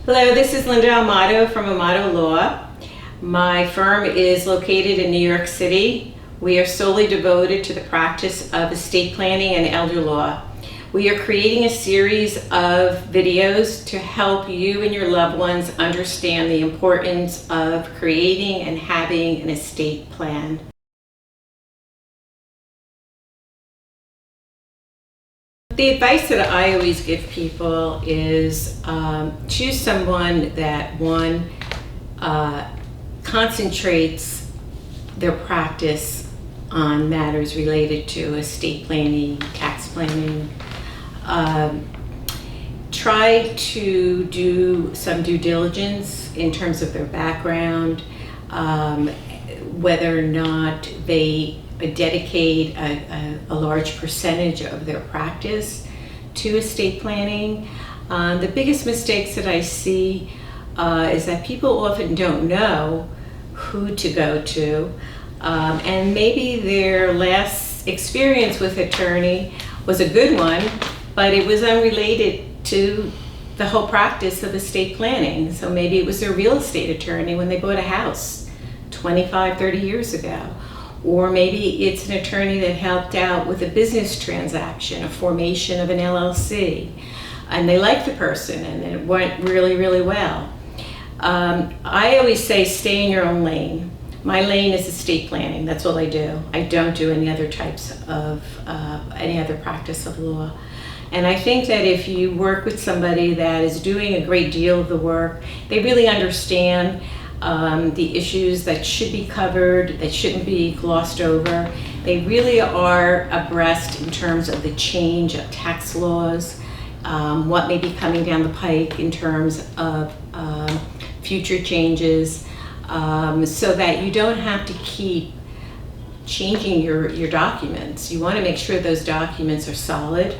Hello, this is Linda Amato from Amato Law. My firm is located in New York City. We are solely devoted to the practice of estate planning and elder law. We are creating a series of videos to help you and your loved ones understand the importance of creating and having an estate plan. The advice that I always give people is choose someone that, one, concentrates their practice on matters related to estate planning, tax planning. Try to do some due diligence in terms of their background, whether or not they dedicate a large percentage of their practice to estate planning. The biggest mistakes that I see is that people often don't know who to go to, and maybe their last experience with attorney was a good one, but it was unrelated to the whole practice of estate planning. So maybe it was their real estate attorney when they bought a house 25, 30 years ago. Or maybe it's an attorney that helped out with a business transaction, a formation of an LLC, and they liked the person and it went really, really well. I always say stay in your own lane. My lane is estate planning. That's all I do. I don't do any other types of, any other practice of law. And I think that if you work with somebody that is doing a great deal of the work, they really understand the issues that should be covered, that shouldn't be glossed over. They really are abreast in terms of the change of tax laws, what may be coming down the pike in terms of future changes, so that you don't have to keep changing your documents. You want to make sure those documents are solid.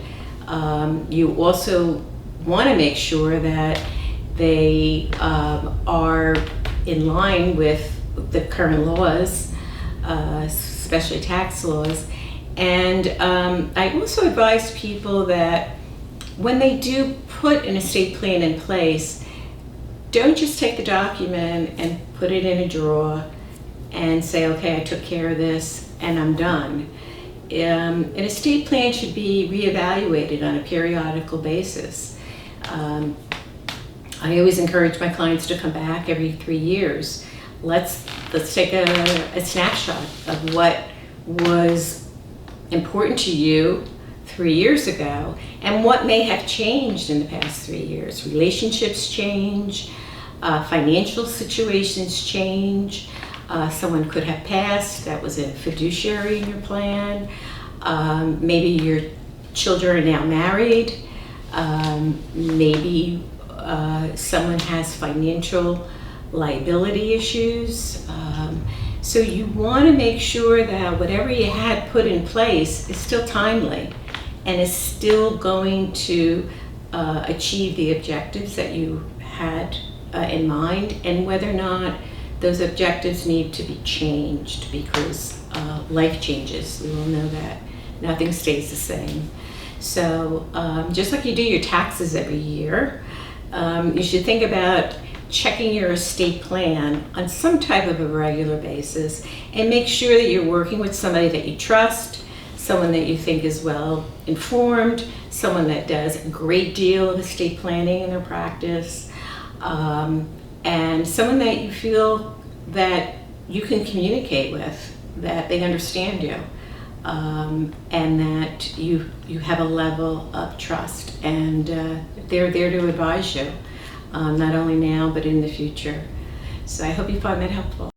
You also want to make sure that they are in line with the current laws, especially tax laws. And I also advise people that when they do put an estate plan in place, don't just take the document and put it in a drawer and say, okay, I took care of this and I'm done. An estate plan should be reevaluated on a periodical basis. I always encourage my clients to come back every 3 years. Let's take a snapshot of what was important to you 3 years ago and what may have changed in the past 3 years. Relationships change, financial situations change. Someone could have passed that was a fiduciary in your plan. Maybe your children are now married. Maybe someone has financial liability issues. So you want to make sure that whatever you had put in place is still timely and is still going to achieve the objectives that you had in mind, and whether or not those objectives need to be changed because life changes. We all know that nothing stays the same. So just like you do your taxes every year, you should think about checking your estate plan on some type of a regular basis and make sure that you're working with somebody that you trust, someone that you think is well informed, someone that does a great deal of estate planning in their practice, and someone that you feel that you can communicate with, that they understand you, and that you have a level of trust, and they're there to advise you, not only now but in the future. So I hope you find that helpful.